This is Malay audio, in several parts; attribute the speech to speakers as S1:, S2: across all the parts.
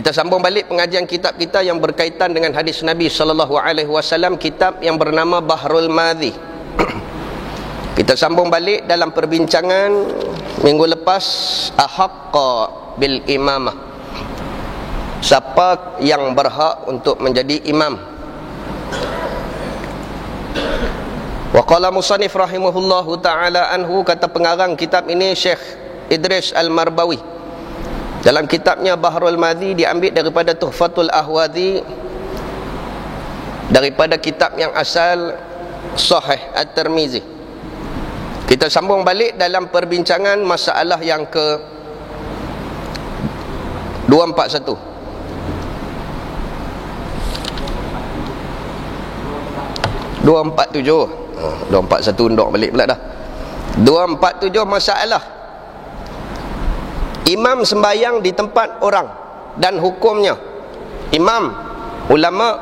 S1: Kita sambung balik pengajian kitab kita yang berkaitan dengan hadis Nabi SAW, kitab yang bernama Bahrul Madhi. Kita sambung balik dalam perbincangan minggu lepas, ahaqqa bil imamah, siapa yang berhak untuk menjadi imam. Wa qala musannif rahimahullahu ta'ala anhu, kata pengarang kitab ini Syekh Idris Al-Marbawi dalam kitabnya Bahrul Madhi, diambil daripada Tuhfatul Ahwadhi, daripada kitab yang asal Sahih At-Tirmizi. Kita sambung balik dalam perbincangan masalah yang ke 241. 241 undok balik pula dah. 247 masalah imam sembahyang di tempat orang dan hukumnya. Imam, ulama,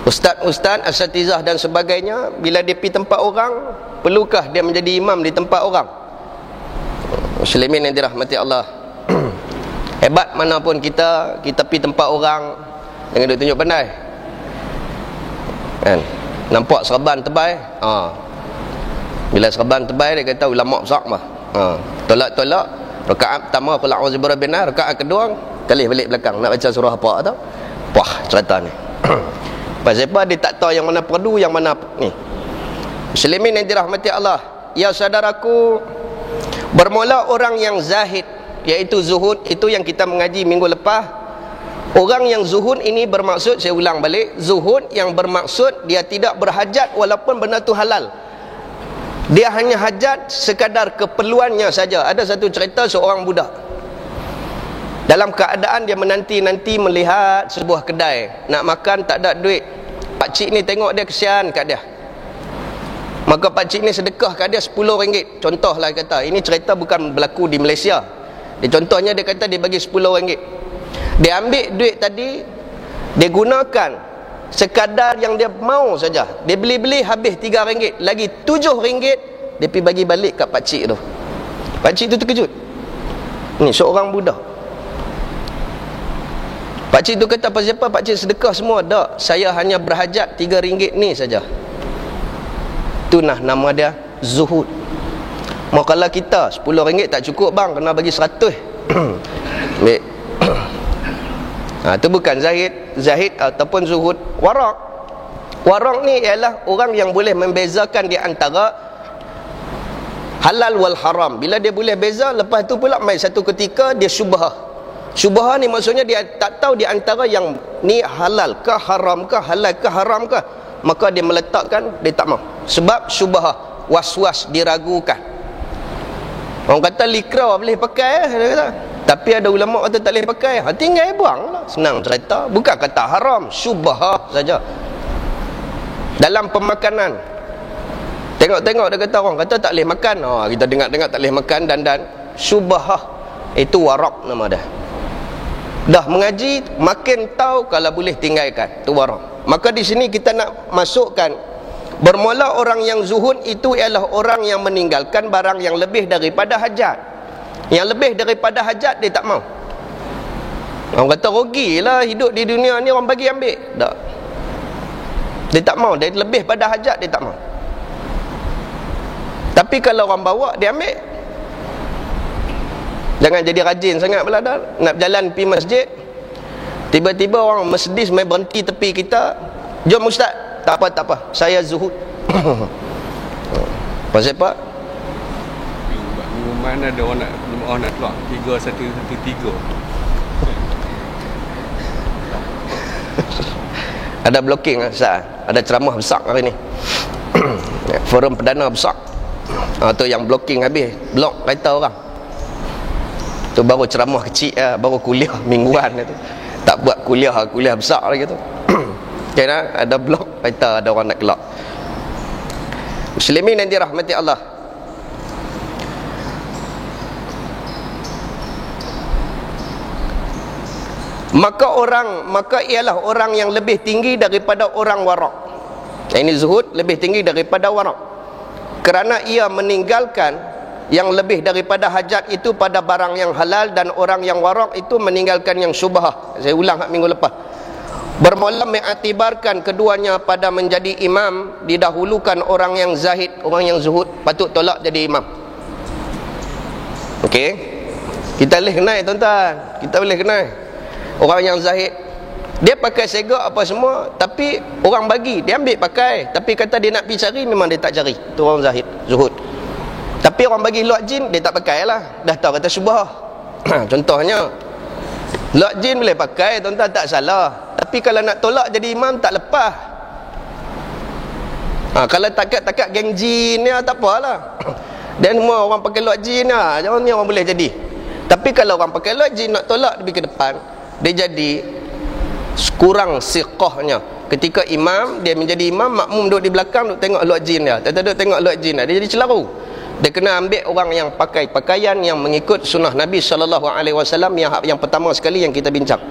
S1: ustaz-ustaz, asatizah dan sebagainya, bila dia pergi tempat orang, perlukah dia menjadi imam di tempat orang? Muslimin yang dirahmati Allah, hebat manapun kita pergi tempat orang dengan dia tunjuk pandai, kan? Nampak serban tebal, bila serban tebal dia kata ulama besar mah. Tolak rakaat pertama qul a'udzu birabbin nas, rakaat kedua kali balik belakang nak baca surah apa tau. Wah, cerita ni. Pasal apa dia tak tahu yang mana perdu, yang mana ni. Muslimin yang dirahmati Allah, ya saudaraku, bermula orang yang zahid, iaitu zuhud, itu yang kita mengaji minggu lepas. Orang yang zuhud ini bermaksud, saya ulang balik, zuhud yang bermaksud dia tidak berhajat walaupun benda tu halal. Dia hanya hajat sekadar keperluannya saja. Ada satu cerita seorang budak dalam keadaan dia menanti-nanti melihat sebuah kedai nak makan, tak ada duit. Pakcik ni tengok dia, kesian kat dia, maka pakcik ni sedekah kat dia RM10. Contohlah kata, ini cerita bukan berlaku di Malaysia. Dia contohnya, dia kata dia bagi RM10. Dia ambil duit tadi, dia gunakan sekadar yang dia mau saja. Dia beli habis RM3, lagi RM7 dia pergi bagi balik kat pakcik tu. Pakcik tu terkejut, ni seorang budak. Pakcik tu kata, pasal apa pakcik sedekah semua? Tak, saya hanya berhajat RM3 ni saja. Tu nah nama dia zuhud. Kalau kita RM10 tak cukup bang, kena bagi 100. Baik. Itu bukan zahid ataupun zuhud. Warak ni ialah orang yang boleh membezakan di antara halal wal haram. Bila dia boleh beza, lepas tu pula mai satu ketika dia syubhah. Syubhah ni maksudnya dia tak tahu di antara yang ni halal ke haram ke, halal ke haram ke, maka dia meletakkan, dia tak mau. Sebab syubhah, was-was, diragukan. Orang kata likra boleh pakai, dia kata. Tapi ada ulama kata tak boleh pakai. Tinggal buang lah. Senang cerita. Bukan kata haram, syubhah saja. Dalam pemakanan, tengok-tengok dia kata, orang kata tak boleh makan. Kita dengar-dengar tak boleh makan dan syubhah. Itu warak nama dia. Dah mengaji, makin tahu kalau boleh tinggalkan. Itu warak. Maka di sini kita nak masukkan, bermula orang yang zuhud itu ialah orang yang meninggalkan barang yang lebih daripada hajat. Yang lebih daripada hajat dia tak mau. Orang kata rugilah hidup di dunia ni, orang bagi ambil. Tak. Dia tak mau, dia lebih pada hajat dia tak mau. Tapi kalau orang bawa, dia ambil. Jangan jadi rajin sangat pula dah. Nak berjalan pergi masjid, tiba-tiba orang Mercedes mai berhenti tepi kita. Jom ustaz. Tak apa, saya zuhud. Pasal apa?
S2: Mana ada orang nak keluar 3113.
S1: Ada blocking Ustaz. Ada ceramah besar hari ni. Forum perdana besar. Tu yang blocking habis, blok kereta orang. Tu baru ceramah kecil, baru kuliah mingguan tu. Tak buat kuliah besar lagi tu. Kena ada blok kereta, ada orang nak keluar. Muslimin yang dirahmati Allah, maka ialah orang yang lebih tinggi daripada orang warak. Ini zuhud lebih tinggi daripada warak, kerana ia meninggalkan yang lebih daripada hajat itu pada barang yang halal, dan orang yang warak itu meninggalkan yang syubhah. Saya ulang minggu lepas. Bermula mengiktibarkan keduanya pada menjadi imam, didahulukan orang yang zahid, orang yang zuhud patut tolak jadi imam. Okey, kita boleh kenal tuan-tuan, kita boleh kenal orang yang zahid, dia pakai segak apa semua, tapi orang bagi dia ambil pakai, tapi kata dia nak pergi cari, memang dia tak cari. Tu orang zahid, zuhud. Tapi orang bagi luat jin, dia tak pakai lah, dah tahu kata syubhah. Contohnya luat jin boleh pakai tuan-tuan, tak salah, tapi kalau nak tolak jadi imam tak lepas. Kalau takat-takat geng jin ni tak apalah. Dan semua orang pakai luat jin lah, jangan ni orang boleh jadi. Tapi kalau orang pakai luat jin nak tolak lebih ke depan, dia jadi kurang siqahnya. Ketika imam, dia menjadi imam, makmum duduk di belakang, duduk tengok luat jin dia. Tak duduk tengok luat jin dia, dia jadi celaru. Dia kena ambil orang yang pakai pakaian yang mengikut sunnah Nabi SAW, yang pertama sekali yang kita bincang.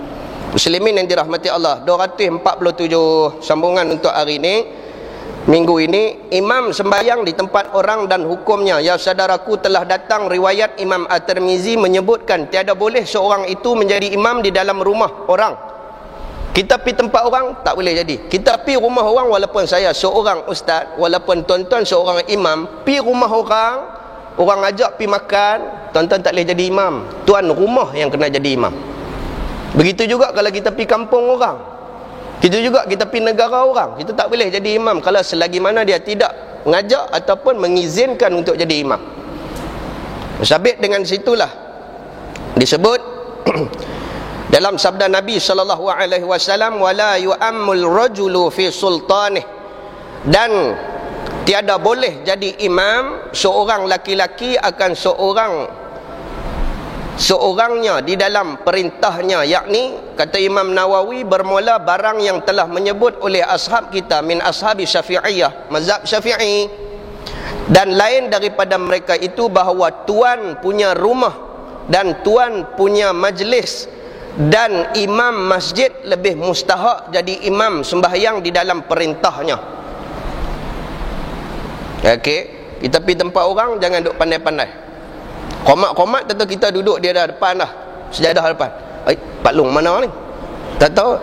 S1: Muslimin yang dirahmati Allah, 247 sambungan untuk hari ini. Minggu ini, imam sembahyang di tempat orang dan hukumnya. Ya saudaraku, telah datang riwayat Imam At-Tirmizi menyebutkan tiada boleh seorang itu menjadi imam di dalam rumah orang. Kita pergi tempat orang tak boleh jadi. Kita pergi rumah orang, walaupun saya seorang ustaz, walaupun tuan-tuan seorang imam, pergi rumah orang, orang ajak pergi makan, tuan-tuan tak boleh jadi imam. Tuan rumah yang kena jadi imam. Begitu juga kalau kita pergi kampung orang, kita juga kita pergi negara orang, kita tak boleh jadi imam kalau selagi mana dia tidak mengajak ataupun mengizinkan untuk jadi imam. Sabit dengan situlah disebut dalam sabda Nabi SAW, wala yu'ammul rajulu fi sultanih, dan tiada boleh jadi imam seorang laki-laki akan seorangnya di dalam perintahnya, yakni kata Imam Nawawi, bermula barang yang telah menyebut oleh ashab kita min ashabi syafi'iyah, mazhab syafi'i, dan lain daripada mereka itu, bahawa tuan punya rumah dan tuan punya majlis dan imam masjid lebih mustahak jadi imam sembahyang di dalam perintahnya. Okey, kita pergi tempat orang, jangan duduk pandai-pandai. Komat-komat tentu kita duduk dia dah depan dah, sejadah depan. Pak Long mana ni? Tak tahu.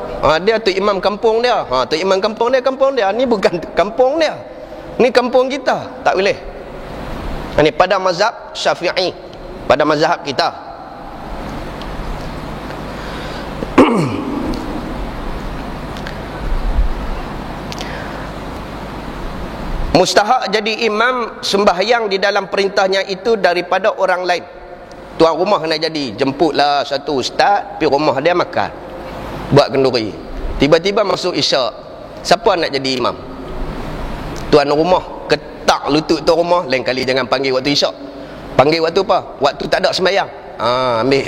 S1: Dia tu imam kampung dia. Tu imam kampung dia. Ni bukan kampung dia. Ni kampung kita. Tak boleh. Ini pada mazhab Syafi'i, pada mazhab kita. Mustahak jadi imam sembahyang di dalam perintahnya itu daripada orang lain. Tuan rumah nak jadi, jemputlah satu ustaz pergi rumah dia makan, buat kenduri. Tiba-tiba masuk isyak, siapa nak jadi imam? Tuan rumah ketak lutut tuan rumah. Lain kali jangan panggil waktu isyak, panggil waktu apa? Waktu tak ada sembahyang. Ambil.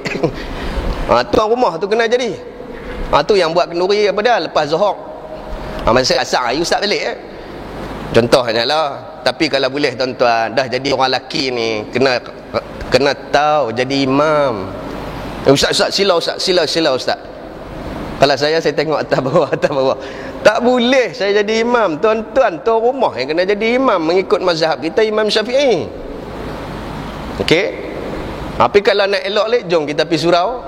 S1: Tuan rumah tu kena jadi. Tu yang buat kenduri apa dia lepas zuhur. Masa asar ustaz balik contohnya lah. Tapi kalau boleh tuan-tuan, dah jadi orang lelaki ni kena tahu jadi imam. Ustaz sila ustaz. Kalau saya tengok atas bawah. Tak boleh saya jadi imam. Tuan-tuan tuan rumah yang kena jadi imam mengikut mazhab kita, Imam Syafi'i. Okey. Tapi kalau nak elok lek, jom kita pergi surau.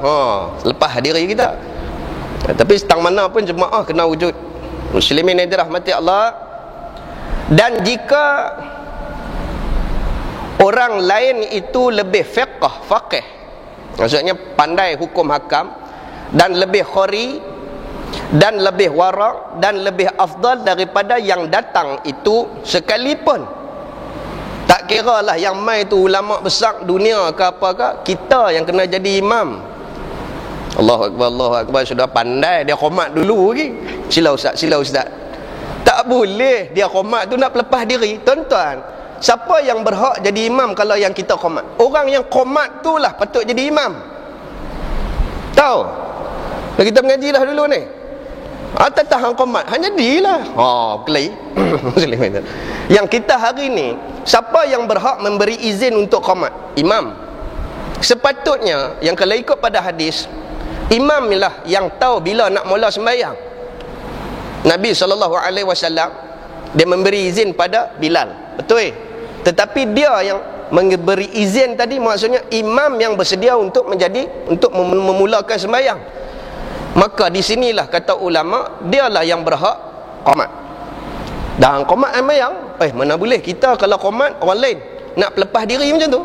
S1: Lepas diri kita. Tapi setang mana pun jemaah kena wujud. Muslimin yang dirahmati Allah. Dan jika orang lain itu lebih faqih, maksudnya pandai hukum hakam, dan lebih khori, dan lebih warak, dan lebih afdal daripada yang datang itu sekalipun, tak kira lah yang mai tu ulama besar dunia ke apa ke, kita yang kena jadi imam. Allahu Akbar. Sudah pandai dia khomat dulu lagi. Sila ustaz. Tak boleh dia khomat tu nak lepas diri. Tuan-tuan, siapa yang berhak jadi imam kalau yang kita khomat? Orang yang khomat tu lah patut jadi imam. Tahu? Kita mengaji dah dulu ni. Tak hang khomat, hanya jadilah. Kelai. Yang kita hari ni, siapa yang berhak memberi izin untuk khomat? Imam. Sepatutnya yang kalau ikut pada hadis, imam lah yang tahu bila nak mula sembahyang. Nabi SAW dia memberi izin pada Bilal, betul? Tetapi dia yang memberi izin tadi maksudnya imam yang bersedia untuk memulakan sembahyang. Maka di sinilah kata ulama, dialah yang berhak qamat. Dan qamat sembahyang, mana boleh kita kalau qamat orang lain nak lepas diri macam tu.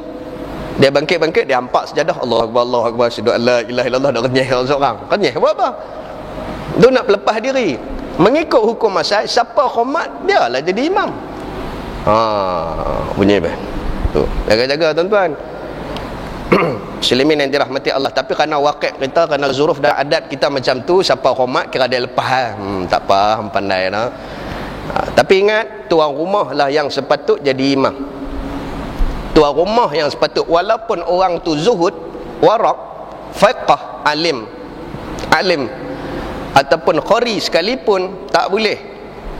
S1: Dia bangkit, dia hampak sejadah, Allahu akbar, Allahu akbar, asyhadu an la ilaha illallah, dak renyah seorang. Renyah buat apa? Dia nak lepas diri. Mengikut hukum mazhab, siapa qamat dialah jadi imam. Bunyi apa? Tu, jaga-jaga tuan-tuan. Muslimin yang dirahmati Allah. Tapi kerana waqi' kita, kerana zuruf dan adat kita macam tu, siapa qamat kira dia lepas. Tak apa, pandai dah. Tapi ingat, tuan rumah lah yang sepatut jadi imam. Tuan rumah yang sepatut, walaupun orang tu zuhud, warak, faqih, alim ataupun qari sekalipun, tak boleh.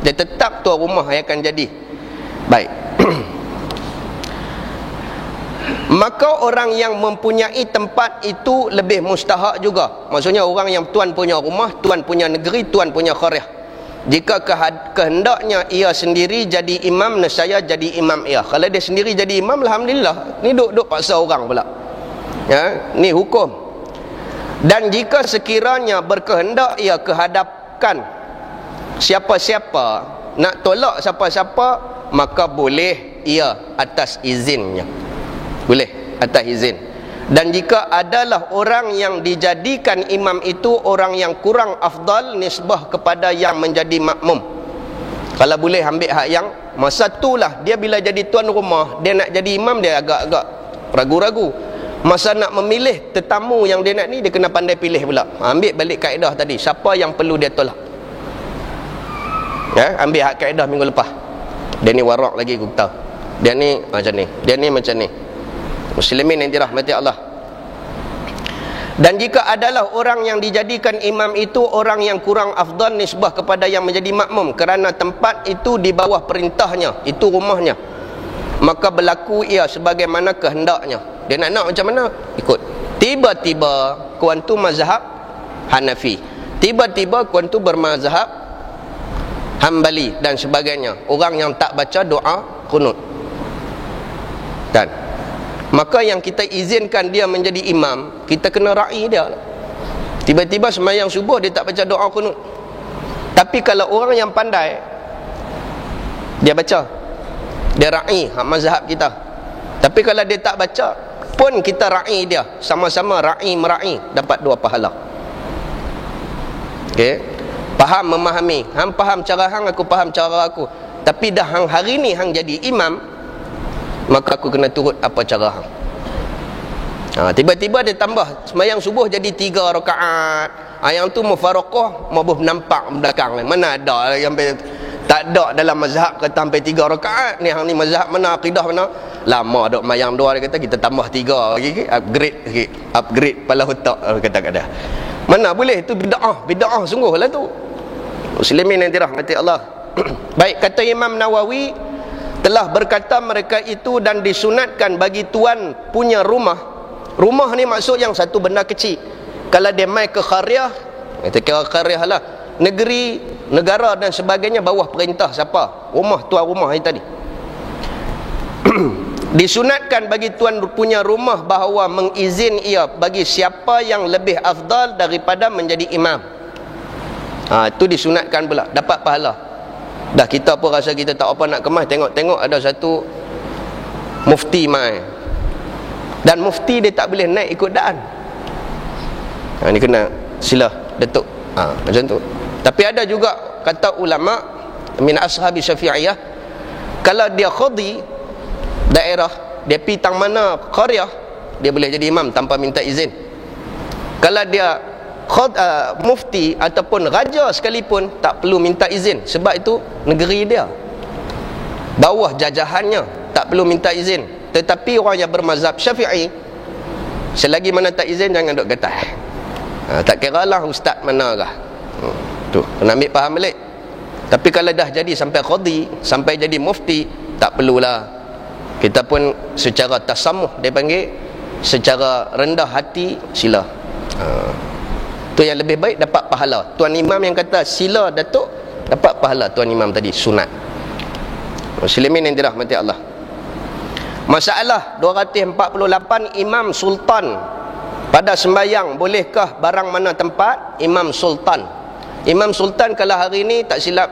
S1: Dia tetap tuan rumah yang akan jadi. Baik. Maka orang yang mempunyai tempat itu lebih mustahak juga. Maksudnya orang yang tuan punya rumah, tuan punya negeri, tuan punya qaryah. Jika kehendaknya ia sendiri jadi imam, nescaya jadi imam ia. Kalau dia sendiri jadi imam, alhamdulillah. Ni duk paksa orang pula. Ya, ni hukum. Dan jika sekiranya berkehendak ia kehadapkan siapa-siapa, nak tolak siapa-siapa, maka boleh ia atas izinnya. Boleh atas izin. Dan jika adalah orang yang dijadikan imam itu orang yang kurang afdal nisbah kepada yang menjadi makmum, kalau boleh ambil hak yang masa itulah dia bila jadi tuan rumah, dia nak jadi imam, dia agak-agak ragu-ragu. Masa nak memilih tetamu yang dia nak ni, dia kena pandai pilih pula. Ambil balik kaedah tadi, siapa yang perlu dia tolak. Ya, ambil hak kaedah minggu lepas. Dia ni warak lagi aku tahu. Dia ni macam ni, dia ni macam ni. Muslimin yang dirahmati Allah. Dan jika adalah orang yang dijadikan imam itu orang yang kurang afdal nisbah kepada yang menjadi makmum, kerana tempat itu di bawah perintahnya, itu rumahnya, maka berlaku ia sebagaimana kehendaknya. Dia nak macam mana, ikut. Tiba-tiba kuan tu mazhab Hanafi, tiba-tiba kuan tu bermazhab Hambali dan sebagainya, orang yang tak baca doa qunut. Dan maka yang kita izinkan dia menjadi imam, kita kena ra'i dia. Tiba-tiba sembahyang subuh dia tak baca doa qunut. Tapi kalau orang yang pandai, dia baca, dia ra'i hak mazhab kita. Tapi kalau dia tak baca pun kita ra'i dia, sama-sama ra'i mera'i, dapat dua pahala. Okey, faham memahami. Hang faham cara hang, aku faham cara aku. Tapi dah hang hari ni hang jadi imam, maka aku kena turut apa cara hang. Tiba-tiba dia tambah sembahyang subuh jadi 3 rakaat. Yang tu mufaraqah, mabuh nampak belakang. Mana ada yang tak ada dalam mazhab kata sampai 3 rakaat. Ni hang ni mazhab mana, akidah mana? Lama dok mayang 2, dia kata kita tambah 3 lagi, upgrade kepala otak kata-kata. Mana boleh, itu bid'ah sungguhlah tu. Muslimin yang dirahmati Allah. Baik, kata Imam Nawawi, telah berkata mereka itu dan disunatkan bagi tuan punya rumah. Rumah ni maksud yang satu benda kecil. Kalau dia mai ke qaryah, kita kira qaryah lah, negeri, negara dan sebagainya, bawah perintah siapa? Rumah, tuan rumah ini tadi. Disunatkan bagi tuan punya rumah bahawa mengizin ia bagi siapa yang lebih afdal daripada menjadi imam. Itu disunatkan pula, dapat pahala. Dah kita pun rasa kita tak apa nak kemas, tengok-tengok ada satu mufti mai, dan mufti dia tak boleh naik ikut daan. Ni kena sila datuk. Macam tu. Tapi ada juga kata ulama min ashabi Syafi'iyah, kalau dia qadi daerah, dia pergi tang mana qaryah, dia boleh jadi imam tanpa minta izin. Kalau dia mufti ataupun raja sekalipun, tak perlu minta izin, sebab itu negeri dia, bawah jajahannya, tak perlu minta izin. Tetapi orang yang bermazhab Syafi'i, selagi mana tak izin jangan duk gatal. Tak kira lah ustaz mana kah. Tu kena ambil faham balik. Tapi kalau dah jadi sampai qadi, sampai jadi mufti, tak perlulah. Kita pun secara tasamuh, dia panggil, secara rendah hati sila. Tu yang lebih baik, dapat pahala. Tuan imam yang kata sila datuk, dapat pahala tuan imam tadi, sunat. Muslimin yang dirahmati Allah. Masalah 248, Imam Sultan pada sembahyang bolehkah barang mana tempat? Imam Sultan. Imam Sultan kalau hari ni tak silap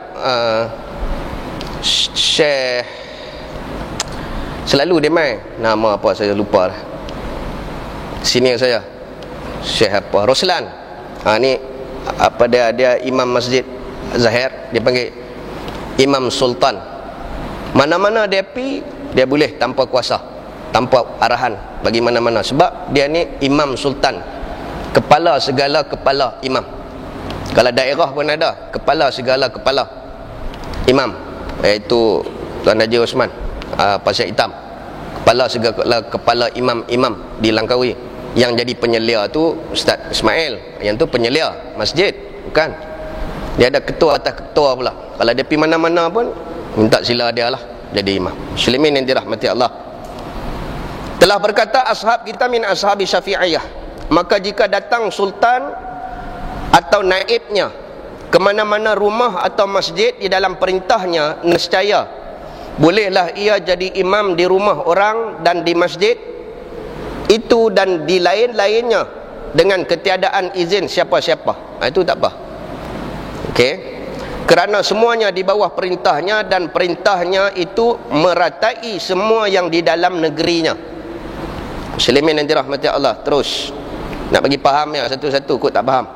S1: Syekh, selalu dia main, nama apa saya lupa dah. Senior saya, Syekh apa, Roslan. Ni apa dia imam Masjid Zahir, dia panggil Imam Sultan. Mana-mana dia pi, dia boleh tanpa kuasa, tanpa arahan bagi mana-mana, sebab dia ni Imam Sultan, kepala segala kepala imam. Kalau daerah pun ada kepala segala kepala imam, iaitu Tuan Haji Osman Pasir Hitam, kepala segala kepala imam-imam di Langkawi. Yang jadi penyelia tu Ustaz Ismail, yang tu penyelia masjid, bukan? Dia ada ketua atas ketua pula. Kalau dia pergi mana-mana pun minta sila dia lah jadi imam. Muslimin yang dirahmati Allah. Telah berkata ashab kita min ashabi Syafi'iyah, maka jika datang sultan atau naibnya ke mana-mana rumah atau masjid di dalam perintahnya, nescaya bolehlah ia jadi imam di rumah orang dan di masjid itu dan di lain-lainnya dengan ketiadaan izin siapa-siapa. Itu tak apa. Okey. Kerana semuanya di bawah perintahnya dan perintahnya itu meratai semua yang di dalam negerinya. Muslimin yang dirahmati Allah. Terus nak bagi faham ya satu-satu, kot tak faham.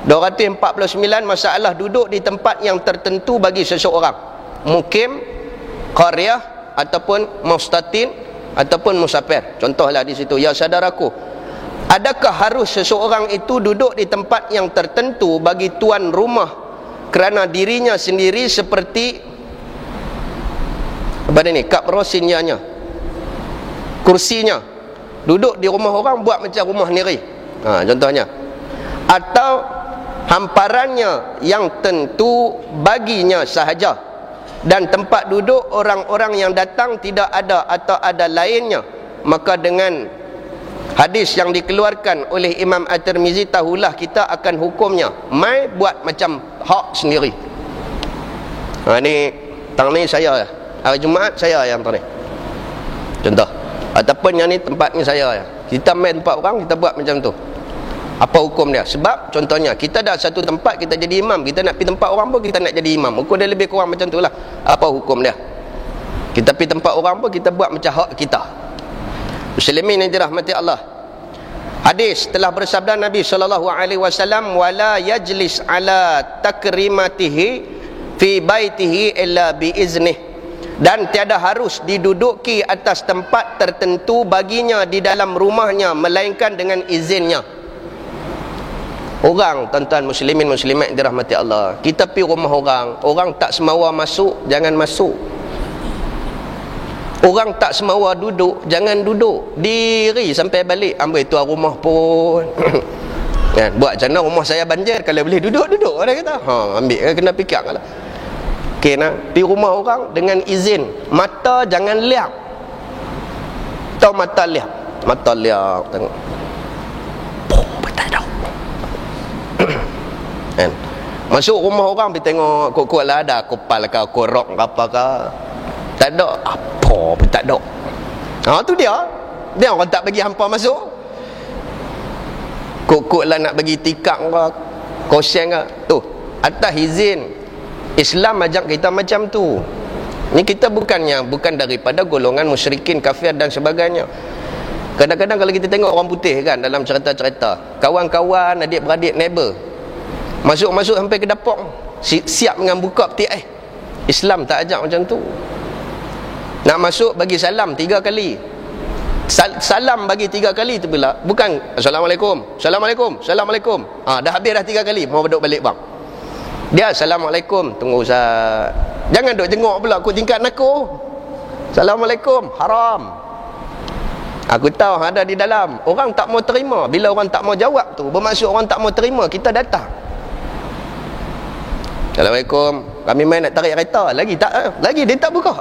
S1: 249, masalah duduk di tempat yang tertentu bagi seseorang, mukim, qaryah ataupun mustatin ataupun musafir. Contohlah di situ, ya saudaraku, adakah harus seseorang itu duduk di tempat yang tertentu bagi tuan rumah kerana dirinya sendiri seperti apa ni, kaprosinnya, kursinya, duduk di rumah orang buat macam rumah sendiri, contohnya, atau hamparannya yang tentu baginya sahaja dan tempat duduk orang-orang yang datang tidak ada atau ada lainnya, maka dengan hadis yang dikeluarkan oleh Imam At-Tirmizi tahulah kita akan hukumnya mai buat macam hak sendiri. Ni tang ni saya, hari Jumaat saya yang tang ni contoh, ataupun yang ni tempat ni saya, kita main tempat orang, kita buat macam tu. Apa hukum dia? Sebab contohnya kita dah satu tempat, kita jadi imam, kita nak pergi tempat orang pun kita nak jadi imam, hukum dia lebih kurang macam tu lah. Apa hukum dia? Kita pergi tempat orang pun kita buat macam hak kita. Muslimin yang dirahmati Allah. Hadis telah bersabda Nabi SAW, wala yajlis ala takrimatihi fi baitihi illa biiznih, dan tiada harus diduduki atas tempat tertentu baginya di dalam rumahnya melainkan dengan izinnya. Orang, tuan-tuan muslimin muslimat dirahmati Allah, kita pergi rumah orang, orang tak semawa masuk, jangan masuk. Orang tak semawa duduk, jangan duduk. Diri sampai balik, ambil tuan rumah pun kan, buat macam mana rumah saya banjir, kalau boleh duduk-duduk, dia kata. Ambil, kena fikir lah. Okey, nak pergi rumah orang dengan izin. Mata jangan liap. Tahu mata liap? Mata liap, tengok. Kan? Masuk rumah orang pergi tengok, kuat-kuat lah ada kopal ke, korok ke apa ke. Tak ada, apa pun tak ada. Tu dia orang tak bagi hampa masuk. Kuat-kuat lah nak bagi tikak ke, koseng ke. Tu atas izin Islam ajak kita macam tu. Ni kita bukan daripada golongan musyrikin, kafir dan sebagainya. Kadang-kadang kalau kita tengok orang putih kan, dalam cerita-cerita, kawan-kawan, adik-beradik, neighbor, masuk-masuk sampai ke dapur, siap dengan buka peti air. Islam tak ajak macam tu. Nak masuk bagi salam 3 kali. Salam bagi 3 kali tu pula, bukan Assalamualaikum, Assalamualaikum, Assalamualaikum. Dah habis dah 3 kali, mau duduk balik bang. Dia Assalamualaikum, tunggu Ustaz. Jangan duk tengok pula aku tingkat naku. Assalamualaikum, haram. Aku tahu ada di dalam. Orang tak mau terima. Bila orang tak mau jawab tu, bermaksud orang tak mau terima, kita datang. Assalamualaikum, kami main nak tarik kereta. Lagi dia tak buka.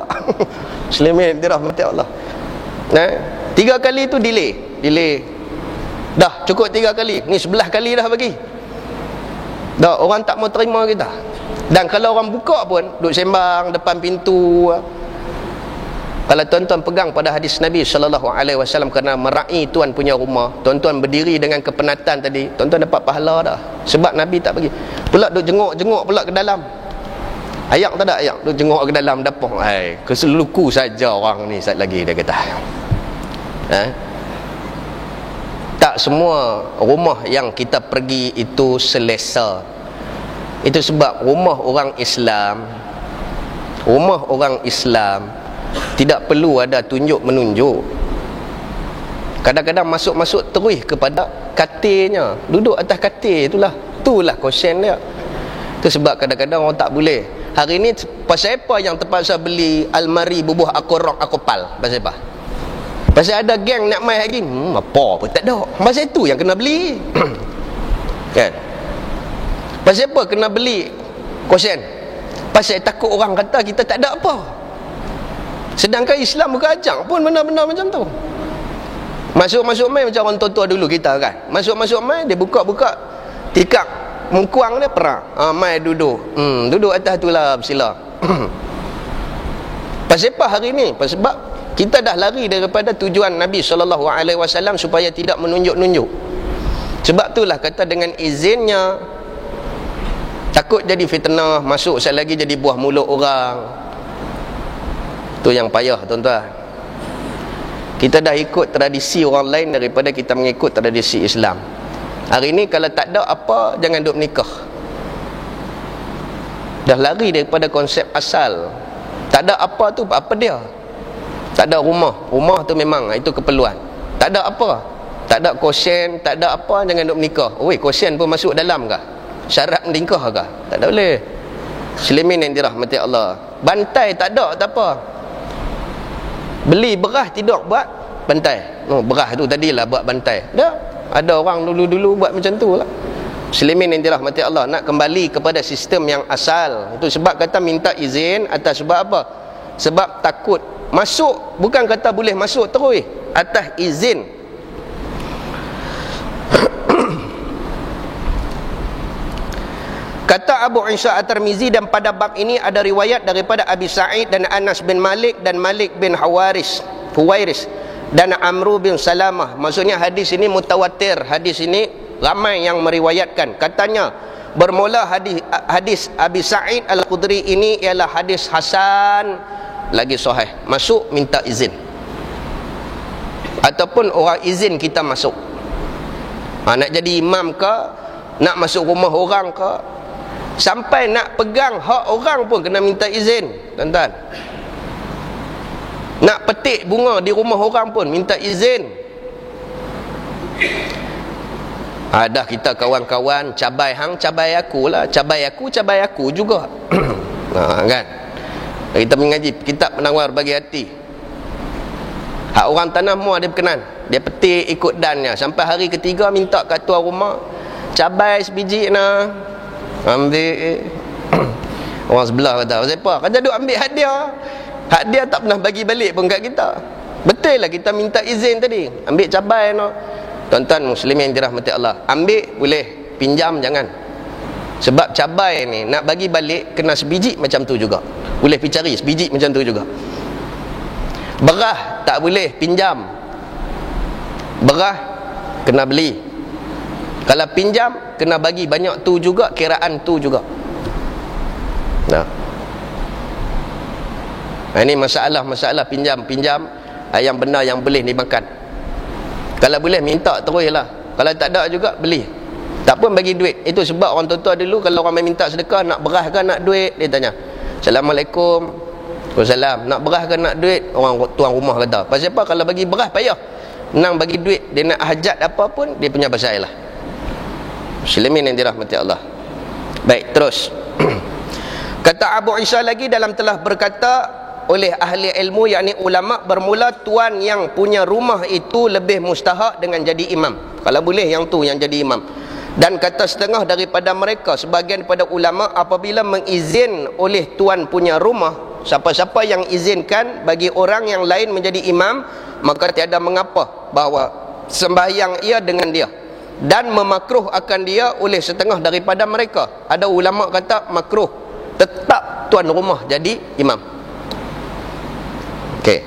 S1: Muslimin dirahmati Allah. 3 kali tu delay. Dah cukup 3 kali. Ni 11 kali dah bagi. Dah orang tak mau terima kita. Dan kalau orang buka pun duduk sembang depan pintu. Kalau tuan-tuan pegang pada hadis Nabi SAW kerana meraih tuan punya rumah, tuan-tuan berdiri dengan kepenatan tadi, tuan-tuan dapat pahala dah. Sebab Nabi tak bagi. Pula duk jenguk-jenguk pula ke dalam. Ayak tak ada ayak, duk jenguk ke dalam dapur. Keseluku saja orang ni sat lagi dia kata. Tak semua rumah yang kita pergi itu selesa. Itu sebab rumah orang Islam tidak perlu ada tunjuk menunjuk. Kadang-kadang masuk-masuk terus kepada katilnya, duduk atas katil itulah kosen dia. Itu sebab kadang-kadang orang tak boleh. Hari ni pasal apa yang terpaksa beli almari bubuh akopal? Pasal apa? Pasal ada geng nak mai lagi. Apa pun tak ada. Pasal itu yang kena beli. Kan? Pasal apa kena beli kosen? Pasal takut orang kata kita tak ada apa. Sedangkan Islam bukan ajak pun benda-benda macam tu. Masuk-masuk mai macam orang tua-tua dulu kita kan. Masuk-masuk mai dia buka-buka tikar mengkuang dia perang. Mai duduk. Duduk atas tu lah bersila. Pasal apa hari ni? Sebab kita dah lari daripada tujuan Nabi SAW supaya tidak menunjuk-nunjuk. Sebab itulah kata dengan izinnya, takut jadi fitnah, masuk sekali lagi jadi buah mulut orang. Tu yang payah tuan-tuan. Kita dah ikut tradisi orang lain daripada kita mengikut tradisi Islam. Hari ni kalau tak ada apa, jangan duk menikah. Dah lari daripada konsep asal. Tak ada apa tu, apa dia? Tak ada rumah. Rumah tu memang itu keperluan. Tak ada apa? Tak ada kosen, tak ada apa, jangan duk menikah. Oi, kosen pun masuk dalam kah? Syarat menikah kah? Tak ada boleh. Muslimin yang dirahmati Allah. Bantai tak ada, tak apa. Beli beras tidak buat bantai. Beras tu tadilah buat bantai. Dah. Ada orang dulu-dulu buat macam tu lah. Muslimin yang dirahmati Allah, nak kembali kepada sistem yang asal. Itu sebab kata minta izin atas sebab apa? Sebab takut masuk, bukan kata boleh masuk terus, atas izin. Kata Abu Isa At-Tirmizi, dan pada bab ini ada riwayat daripada Abi Sa'id dan Anas bin Malik dan Malik bin Huwairis dan Amru bin Salamah. Maksudnya hadis ini mutawatir. Hadis ini ramai yang meriwayatkan. Katanya bermula hadis Abi Sa'id Al-Khudri ini ialah hadis hasan lagi sahih. Masuk minta izin. Ataupun orang izin kita masuk. Nak jadi imam ke, nak masuk rumah orang ke, sampai nak pegang hak orang pun kena minta izin, tuan-tuan. Nak petik bunga di rumah orang pun minta izin. Dah kita kawan-kawan cabai hang, cabai aku lah. Cabai aku juga. Kan? Kita mengaji kitab Penawar Bagi Hati. Hak orang tanah mua dia berkenan. Dia petik ikut dannya. Sampai hari ketiga minta kat tuan rumah, cabai sebiji nak. Ambil. Orang sebelah kata, siapa? Kata duk ambil hadiah. Hadiah tak pernah bagi balik pun kat kita. Betul lah kita minta izin tadi. Ambil cabai no. Tuan-tuan muslimin dirahmati Allah, ambil boleh, pinjam jangan. Sebab cabai ni nak bagi balik kena sebiji macam tu juga. Boleh pergi cari sebiji macam tu juga. Berah tak boleh pinjam. Berah kena beli. Kalau pinjam kena bagi banyak tu juga, kiraan tu juga. Ini masalah pinjam yang benar yang boleh dimakan. Kalau boleh minta terus lah. Kalau tak ada juga beli. Tak pun bagi duit. Itu sebab orang tua-tua dulu kalau orang minta sedekah, nak beras ke nak duit, dia tanya, Assalamualaikum. Waalaikumsalam. Nak beras ke nak duit? Orang tuan rumah kata, pasal apa? Kalau bagi beras payah. Nang bagi duit, dia nak hajat apa pun, dia punya pasal lah. Muslimin yang dirahmati Allah. Baik, terus. Kata Abu Isa lagi dalam telah berkata oleh ahli ilmu, yakni ulama, bermula tuan yang punya rumah itu lebih mustahak dengan jadi imam. Kalau boleh yang tu yang jadi imam. Dan kata setengah daripada mereka, sebagian pada ulama, apabila mengizin oleh tuan punya rumah, siapa-siapa yang izinkan bagi orang yang lain menjadi imam, maka tiada mengapa bahawa sembahyang ia dengan dia, dan memakruh akan dia oleh setengah daripada mereka. Ada ulama kata makruh, tetap tuan rumah jadi imam. Okey.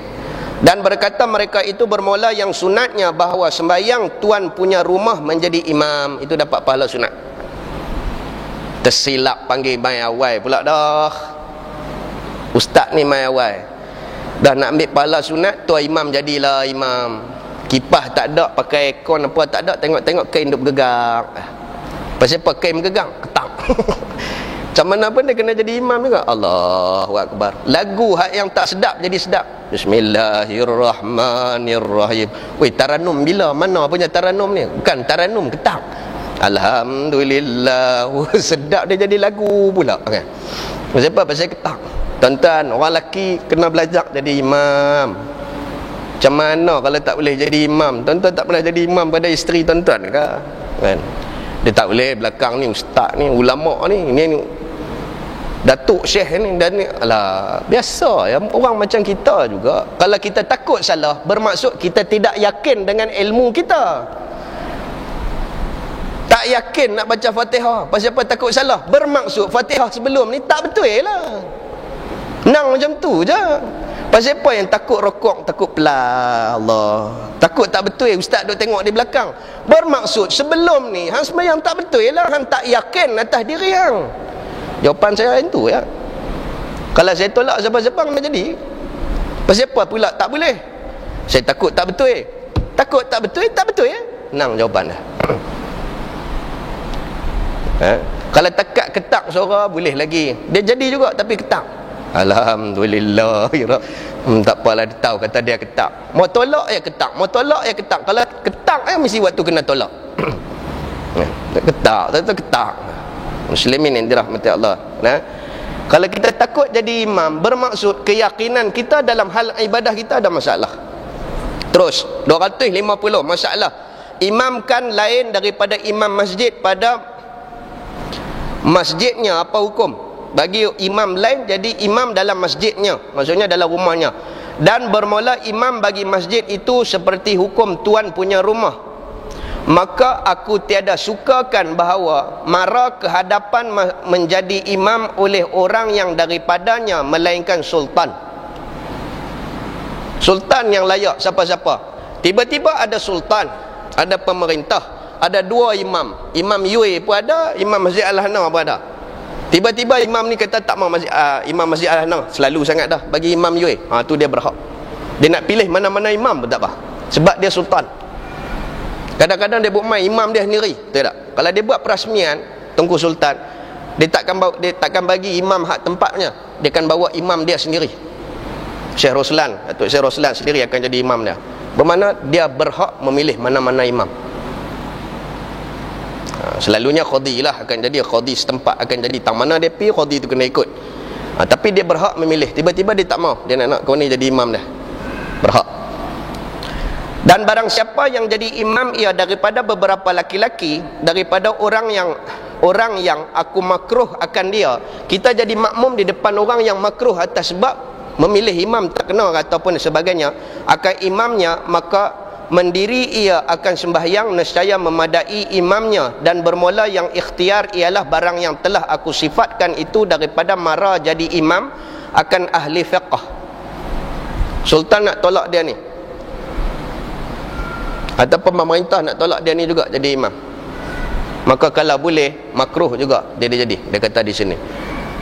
S1: Dan berkata mereka itu bermula yang sunatnya bahawa sembahyang tuan punya rumah menjadi imam itu dapat pahala sunat. Tersilap panggil mai awal pula dah. Ustaz ni mai awal. Dah nak ambil pahala sunat, tuan imam jadilah imam. Kipas tak ada, pakai aircon apa tak ada, tengok-tengok kain duk bergerak. Pasal apa kain bergerak? Ketak. Macam mana pun dia kena jadi imam juga. Allahu Akbar. Lagu yang tak sedap jadi sedap. Bismillahirrahmanirrahim. Weh, taranum bila? Mana punya taranum ni? Bukan taranum, ketak. Alhamdulillah. Sedap dia jadi lagu pula. Okay. Pasal apa? Pasal ketak. Tuan-tuan, orang lelaki kena belajar jadi imam. Macam mana kalau tak boleh jadi imam? Tuan-tuan tak pernah jadi imam pada isteri tuan-tuan ke? Kan? Dia tak boleh belakang ni ustaz ni, ulama ni datuk syekh ni dan ni, alah, biasa ya, orang macam kita juga. Kalau kita takut salah, bermaksud kita tidak yakin dengan ilmu kita. Tak yakin nak baca Fatihah. Pasal apa takut salah? Bermaksud Fatihah sebelum ni tak betul lah. Nang macam tu je. Pasal apa yang takut rokok, takut pelah Allah. Takut tak betul ustaz duk tengok di belakang. Bermaksud sebelum ni hang sembahyang tak betul lah, hang tak yakin atas diri hang. Jawapan saya itu ya. Kalau saya tolak siapa-siapa nak jadi. Pasal apa pula tak boleh? Saya takut tak betul. Takut tak betul, tak betul ya. Nang jawapan dah. Kalau tekak ketak suara boleh lagi. Dia jadi juga tapi ketak. Alhamdulillah. Tak apalah dia tahu kata dia ketak. Mau tolak ya ketak, mau tolak ya ketak. Kalau ketak mesti waktu kena tolak. Ketak, ketak. Muslimin yang dirahmati Allah. Nah, kalau kita takut jadi imam, bermaksud keyakinan kita dalam hal ibadah kita ada masalah. Terus 250 masalah. Imam kan lain daripada imam masjid pada masjidnya, apa hukum? Bagi imam lain jadi imam dalam masjidnya, maksudnya dalam rumahnya. Dan bermula imam bagi masjid itu seperti hukum tuan punya rumah. Maka aku tiada sukakan bahawa mara kehadapan menjadi imam oleh orang yang daripadanya melainkan sultan. Sultan yang layak siapa-siapa. Tiba-tiba ada sultan, ada pemerintah, ada dua imam. Imam Yue pun ada, Imam Masjid Al-Hana pun ada. Tiba-tiba imam ni kata tak mau Imam Masjid Al-Hana selalu sangat dah bagi Imam Yue. Tu dia berhak. Dia nak pilih mana-mana imam pun tak apa. Sebab dia sultan. Kadang-kadang dia buat main imam dia sendiri, betul tak? Kalau dia buat perasmian Tengku Sultan, dia takkan bagi imam hak tempatnya. Dia akan bawa imam dia sendiri. Syekh Roslan, Datuk Syekh Roslan sendiri akan jadi imam dia. Bermakna dia berhak memilih mana-mana imam. Selalunya qadi lah akan jadi, qadi setempat akan jadi. Tang mana dia pergi, qadi tu kena ikut. Tapi dia berhak memilih. Tiba-tiba dia tak mau, dia nak kau ni jadi imam dah. Berhak. Dan barang siapa yang jadi imam ia daripada beberapa laki-laki, daripada orang yang aku makruh akan dia, kita jadi makmum di depan orang yang makruh atas sebab memilih imam tak kena ataupun sebagainya, akan imamnya, maka mendiri ia akan sembahyang nescaya memadai imamnya. Dan bermula yang ikhtiar ialah barang yang telah aku sifatkan itu daripada mara jadi imam akan ahli fiqh. Sultan nak tolak dia ni, ataupun pemerintah nak tolak dia ni juga jadi imam, maka kalau boleh makruh juga dia jadi. Dia kata di sini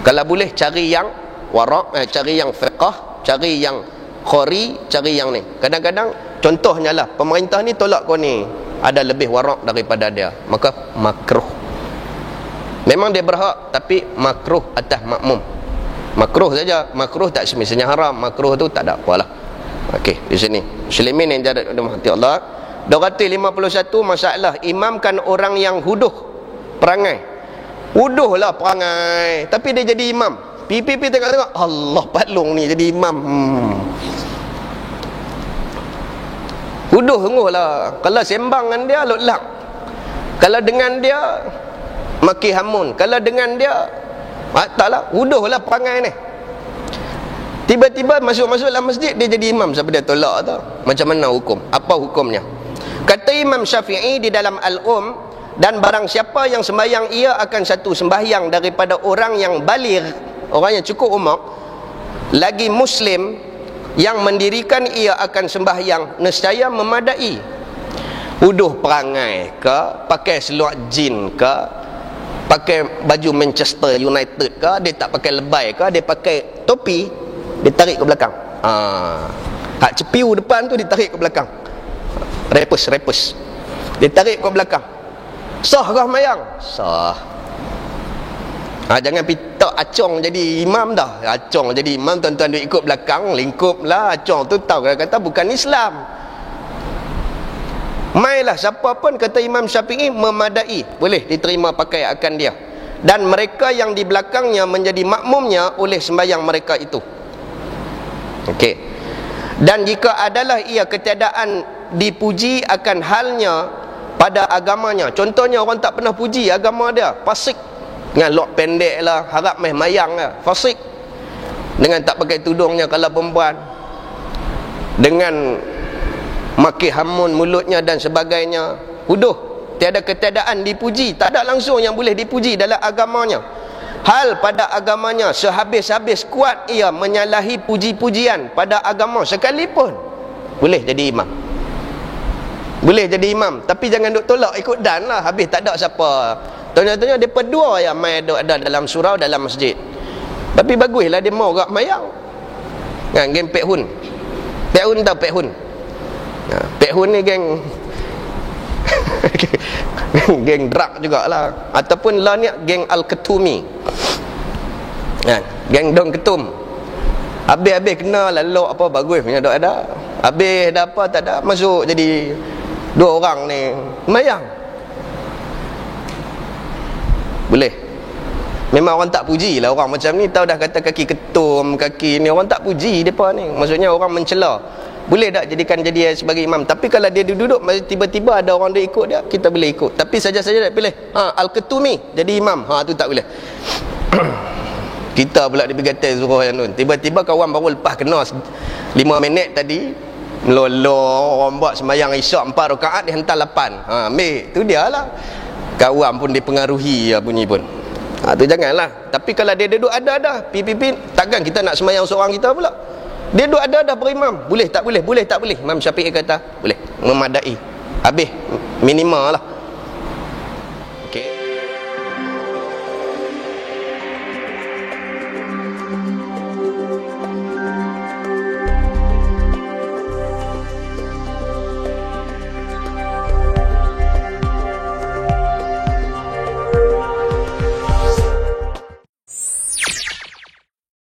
S1: kalau boleh cari yang warak, cari yang fiqh, cari yang khori, cari yang ni. Kadang-kadang contohnya lah pemerintah ni tolak kau ni, ada lebih warak daripada dia, maka makruh. Memang dia berhak tapi makruh atas makmum. Makruh saja, makruh tak semestinya haram. Makruh tu tak ada apalah. Okey, di sini muslimin yang dirahmati Allah. 251 masalah imamkan orang yang huduh perangai. Huduh lah perangai tapi dia jadi imam. Pipi tengok-tengok, Allah paklong ni jadi imam. Huduh sungguh lah. Kalau sembang dengan dia lak. Kalau dengan dia maki hamun. Kalau dengan dia taklah, huduh lah perangai ni. Tiba-tiba masuk dalam masjid dia jadi imam, siapa dia tolak tu? Macam mana hukum? Apa hukumnya? Kata Imam Syafi'i di dalam Al-Um, dan barang siapa yang sembahyang ia akan satu sembahyang daripada orang yang baligh, orang yang cukup umur, lagi muslim, yang mendirikan ia akan sembahyang nescaya memadai. Uduh perangai ke, pakai seluar jin ke, pakai baju Manchester United ke, dia tak pakai lebay ke, dia pakai topi, dia tarik ke belakang. Hak cepiu depan tu ditarik ke belakang. Repus dia tarik ke belakang. Sah kah mayang? Sah. Jangan pitak acong jadi imam dah. Acong jadi imam, tuan-tuan duk ikut belakang, lingkup lah. Acong tu tahu kata bukan Islam. Mailah siapa pun, kata Imam Syafi'i, memadai, boleh diterima pakai akan dia, dan mereka yang di belakangnya menjadi makmumnya oleh sembahyang mereka itu. Okey. Dan jika adalah ia ketiadaan dipuji akan halnya pada agamanya, contohnya orang tak pernah puji agama dia, fasik, dengan lok pendek lah, harap meh mayang lah, fasik, dengan tak pakai tudungnya kalau perempuan, dengan maki hamun mulutnya dan sebagainya. Huduh, tiada ketiadaan dipuji, tak ada langsung yang boleh dipuji dalam agamanya. Hal pada agamanya sehabis-habis kuat ia menyalahi puji-pujian pada agama sekalipun, boleh jadi imam. Boleh jadi imam, tapi jangan duk tolak ikut dan lah, habis tak ada siapa. Tanya-tanya mereka dua yang mai ada dalam surau dalam masjid. Tapi baguslah dia mau gak mayang. Kan geng Pek Hun. Pek Hun tahu Pek Hun? Pek Hun ni geng geng drak jugalah, ataupun lah ni geng Al-Ketumi. Geng Dong Ketum. Habis-habis kena lalu apa bagus punya dok ada. Habis dah apa tak ada, masuk jadi dua orang ni mayang. Boleh. Memang orang tak puji lah orang macam ni, tahu dah kata kaki ketum, kaki ni, orang tak puji depa ni. Maksudnya orang mencela. Boleh tak jadikan jadi sebagai imam. Tapi kalau dia duduk tiba-tiba ada orang dia ikut dia, kita boleh ikut. Tapi saja-saja tak pilih Al-Ketumi jadi imam, tu tak boleh. Kita pula dibergatai suruh yang tu. Tiba-tiba kawan baru lepas kena 5 minit tadi, melolong orang buat sembahyang isyak 4 rakaat, dia hantar 8. Ambil, tu dia lah. Kawan pun dipengaruhi bunyi pun. Tu janganlah. Tapi kalau dia duduk ada pipi, takkan kita nak sembahyang seorang kita pula. Dia duduk ada berimam. Boleh tak boleh? Boleh tak boleh? Imam Syafi'i kata boleh, memadai. Habis minimal lah.